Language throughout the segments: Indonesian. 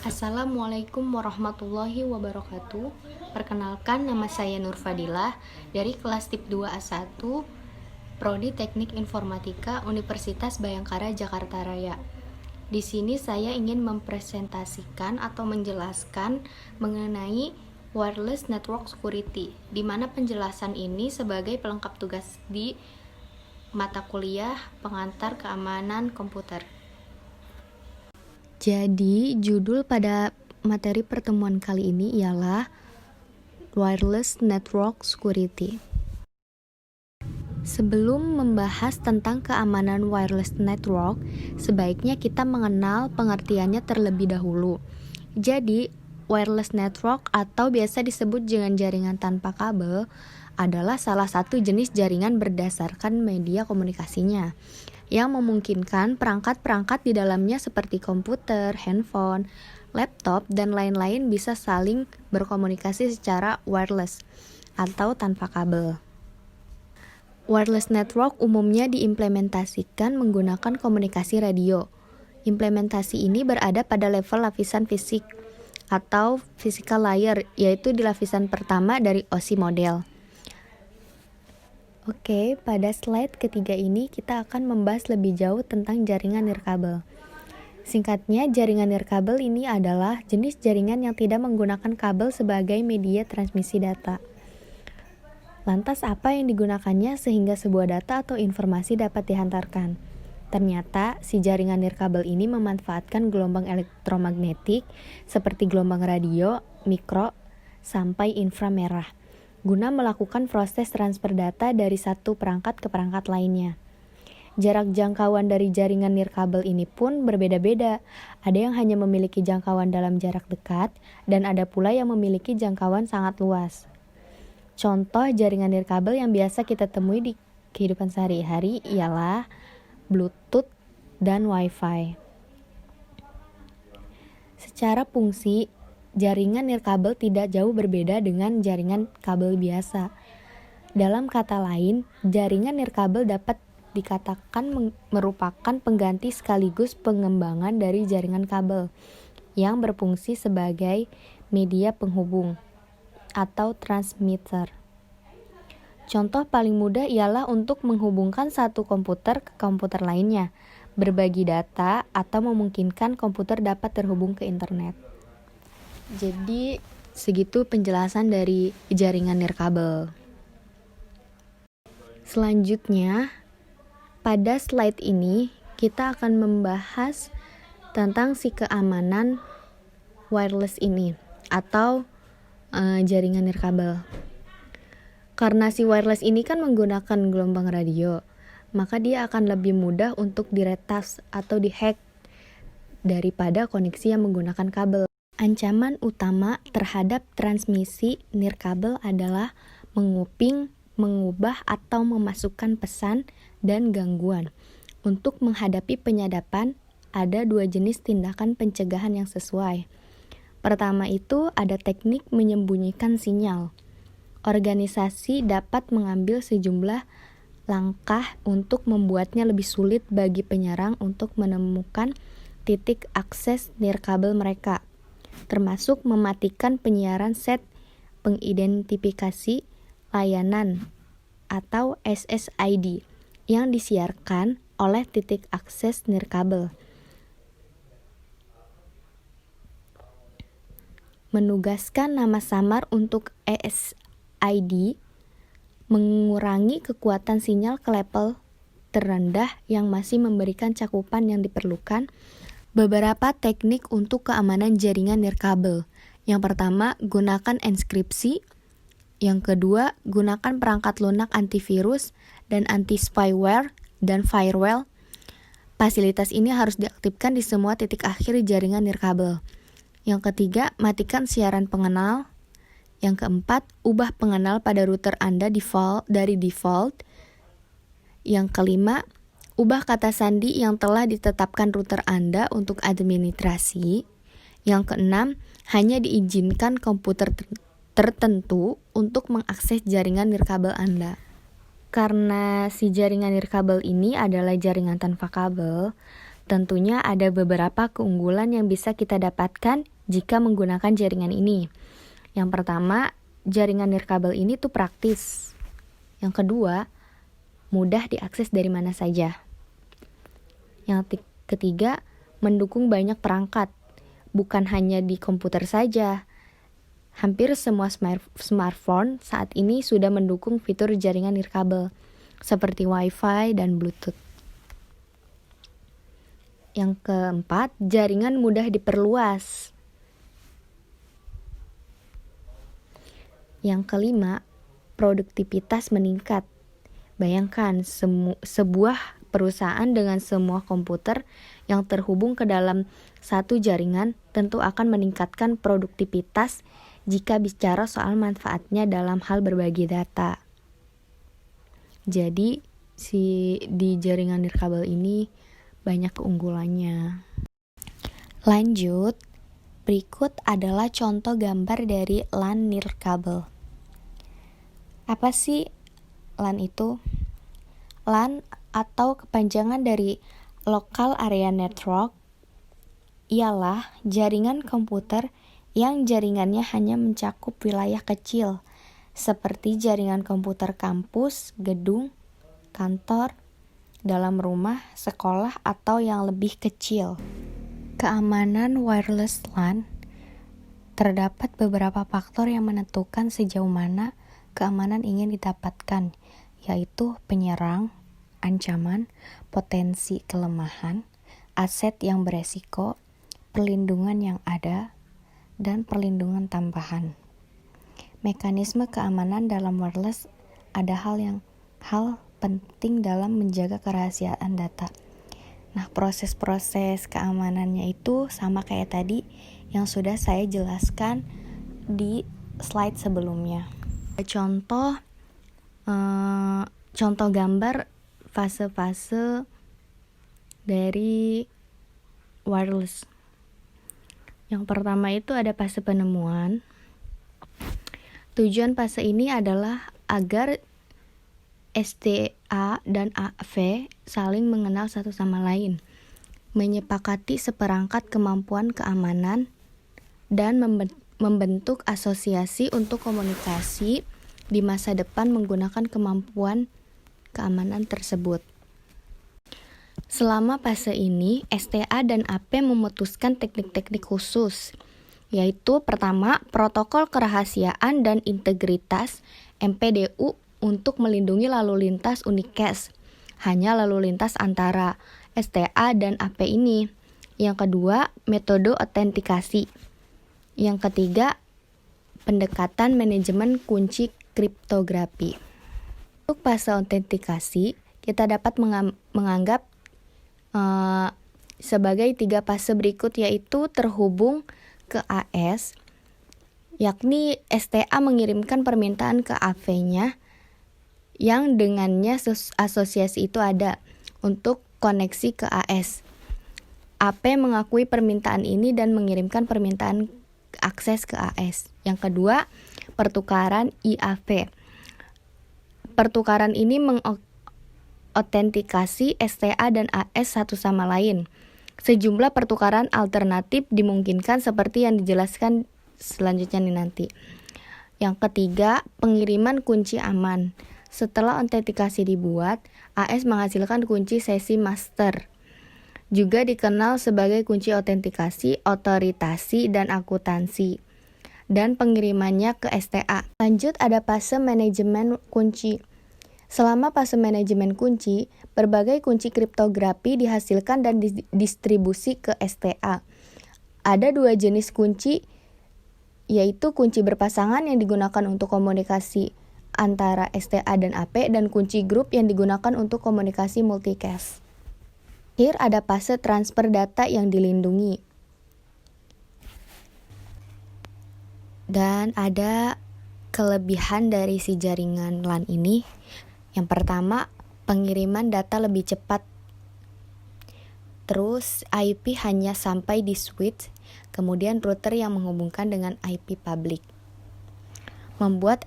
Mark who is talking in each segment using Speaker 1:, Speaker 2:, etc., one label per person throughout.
Speaker 1: Assalamualaikum warahmatullahi wabarakatuh. Perkenalkan, nama saya Nur Fadilah dari kelas tip 2A1 Prodi Teknik Informatika Universitas Bhayangkara Jakarta Raya. Di sini saya ingin mempresentasikan atau menjelaskan mengenai wireless network security, di mana penjelasan ini sebagai pelengkap tugas di mata kuliah pengantar keamanan komputer. Jadi, judul pada materi pertemuan kali ini ialah Wireless Network Security. Sebelum membahas tentang keamanan wireless network, sebaiknya kita mengenal pengertiannya terlebih dahulu. Jadi, wireless network atau biasa disebut dengan jaringan tanpa kabel adalah salah satu jenis jaringan berdasarkan media komunikasinya yang memungkinkan perangkat-perangkat di dalamnya seperti komputer, handphone, laptop, dan lain-lain bisa saling berkomunikasi secara wireless atau tanpa kabel. Wireless network umumnya diimplementasikan menggunakan komunikasi radio. Implementasi ini berada pada level lapisan fisik atau physical layer, yaitu di lapisan pertama dari OSI model. Oke, pada slide ketiga ini kita akan membahas lebih jauh tentang jaringan nirkabel. Singkatnya, jaringan nirkabel ini adalah jenis jaringan yang tidak menggunakan kabel sebagai media transmisi data. Lantas apa yang digunakannya sehingga sebuah data atau informasi dapat dihantarkan? Ternyata, si jaringan nirkabel ini memanfaatkan gelombang elektromagnetik seperti gelombang radio, mikro, sampai inframerah, guna melakukan proses transfer data dari satu perangkat ke perangkat lainnya. Jarak jangkauan dari jaringan nirkabel ini pun berbeda-beda. Ada yang hanya memiliki jangkauan dalam jarak dekat, dan ada pula yang memiliki jangkauan sangat luas. Contoh jaringan nirkabel yang biasa kita temui di kehidupan sehari-hari ialah Bluetooth dan Wi-Fi. Secara fungsi, jaringan nirkabel tidak jauh berbeda dengan jaringan kabel biasa. Dalam kata lain, jaringan nirkabel dapat dikatakan merupakan pengganti sekaligus pengembangan dari jaringan kabel yang berfungsi sebagai media penghubung atau transmitter. Contoh paling mudah ialah untuk menghubungkan satu komputer ke komputer lainnya, berbagi data, atau memungkinkan komputer dapat terhubung ke internet. Jadi, segitu penjelasan dari jaringan nirkabel. Selanjutnya, pada slide ini kita akan membahas tentang si keamanan wireless ini atau jaringan nirkabel. Karena si wireless ini kan menggunakan gelombang radio, maka dia akan lebih mudah untuk diretas atau dihack daripada koneksi yang menggunakan kabel. Ancaman utama terhadap transmisi nirkabel adalah menguping, mengubah atau memasukkan pesan dan gangguan. Untuk menghadapi penyadapan, ada dua jenis tindakan pencegahan yang sesuai. Pertama itu ada teknik menyembunyikan sinyal. Organisasi dapat mengambil sejumlah langkah untuk membuatnya lebih sulit bagi penyerang untuk menemukan titik akses nirkabel mereka, termasuk mematikan penyiaran set pengidentifikasi layanan atau SSID yang disiarkan oleh titik akses nirkabel. Menugaskan nama samar untuk SSID mengurangi kekuatan sinyal ke level terendah yang masih memberikan cakupan yang diperlukan. Beberapa teknik untuk keamanan jaringan nirkabel. Yang pertama, gunakan enkripsi. Yang kedua, gunakan perangkat lunak antivirus dan anti-spyware dan firewall. Fasilitas ini harus diaktifkan di semua titik akhir jaringan nirkabel. Yang ketiga, matikan siaran pengenal. Yang keempat, ubah pengenal pada router Anda dari default. Yang kelima, ubah kata sandi yang telah ditetapkan router Anda untuk administrasi. Yang keenam, hanya diizinkan komputer tertentu untuk mengakses jaringan nirkabel Anda. Karena si jaringan nirkabel ini adalah jaringan tanpa kabel, tentunya ada beberapa keunggulan yang bisa kita dapatkan jika menggunakan jaringan ini. Yang pertama, jaringan nirkabel ini tuh praktis. Yang kedua, mudah diakses dari mana saja. Yang ketiga, mendukung banyak perangkat, bukan hanya di komputer saja. Hampir semua smartphone saat ini sudah mendukung fitur jaringan nirkabel, seperti Wi-Fi dan Bluetooth. Yang keempat, jaringan mudah diperluas. Yang kelima, produktivitas meningkat. Bayangkan sebuah perusahaan dengan semua komputer yang terhubung ke dalam satu jaringan tentu akan meningkatkan produktivitas jika bicara soal manfaatnya dalam hal berbagi data. Jadi, di jaringan nirkabel ini banyak keunggulannya. Lanjut, berikut adalah contoh gambar dari LAN nirkabel. Apa sih LAN itu? LAN atau kepanjangan dari Local Area Network ialah jaringan komputer yang jaringannya hanya mencakup wilayah kecil, seperti jaringan komputer kampus, gedung, kantor, dalam rumah, sekolah, atau yang lebih kecil. Keamanan wireless LAN. Terdapat beberapa faktor yang menentukan sejauh mana keamanan ingin didapatkan, yaitu penyerang, ancaman, potensi kelemahan, aset yang beresiko, perlindungan yang ada, dan perlindungan tambahan. Mekanisme keamanan dalam wireless ada hal penting dalam menjaga kerahasiaan data. Nah, proses-proses keamanannya itu sama kayak tadi yang sudah saya jelaskan di slide sebelumnya. Contoh gambar fase-fase dari wireless. Yang pertama itu ada fase penemuan. Tujuan fase ini adalah agar STA dan AV saling mengenal satu sama lain, menyepakati seperangkat kemampuan keamanan, dan membentuk asosiasi untuk komunikasi di masa depan menggunakan kemampuan keamanan tersebut. Selama fase ini, STA dan AP memutuskan teknik-teknik khusus, yaitu pertama, protokol kerahasiaan dan integritas MPDU untuk melindungi lalu lintas unicast, hanya lalu lintas antara STA dan AP ini. Yang kedua, metode autentikasi. Yang ketiga, pendekatan manajemen kunci kriptografi. Untuk fase autentikasi, kita dapat menganggap sebagai 3 fase berikut, yaitu terhubung ke AS, yakni STA mengirimkan permintaan ke AV-nya yang dengannya asosiasi itu ada untuk koneksi ke AS. AP mengakui permintaan ini dan mengirimkan permintaan akses ke AS. Yang kedua, pertukaran IAV. Pertukaran ini mengautentikasi STA dan AS satu sama lain. Sejumlah pertukaran alternatif dimungkinkan seperti yang dijelaskan selanjutnya nanti. Yang ketiga, pengiriman kunci aman. Setelah autentikasi dibuat, AS menghasilkan kunci sesi master. Juga dikenal sebagai kunci autentikasi, otoritasi, dan akuntansi. Dan pengirimannya ke STA. Lanjut ada fase manajemen kunci. Selama fase manajemen kunci, berbagai kunci kriptografi dihasilkan dan didistribusi ke STA. Ada 2 jenis kunci, yaitu kunci berpasangan yang digunakan untuk komunikasi antara STA dan AP, dan kunci grup yang digunakan untuk komunikasi multicast. Akhir ada fase transfer data yang dilindungi. Dan ada kelebihan dari si jaringan LAN ini. Yang pertama, pengiriman data lebih cepat. Terus IP hanya sampai di switch, kemudian router yang menghubungkan dengan IP public. Membuat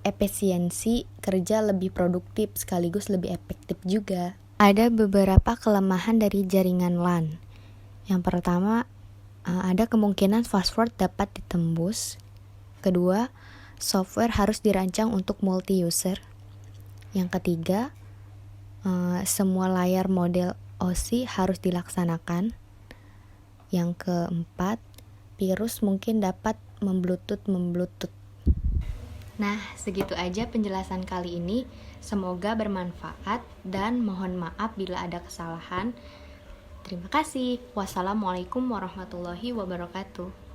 Speaker 1: efisiensi kerja lebih produktif sekaligus lebih efektif juga. Ada beberapa kelemahan dari jaringan LAN. Yang pertama, ada kemungkinan password dapat ditembus. Kedua, software harus dirancang untuk multi-user. Yang ketiga, semua layar model OSI harus dilaksanakan. Yang keempat, virus mungkin dapat membluetooth. Nah, segitu aja penjelasan kali ini. Semoga bermanfaat dan mohon maaf bila ada kesalahan. Terima kasih. Wassalamualaikum warahmatullahi wabarakatuh.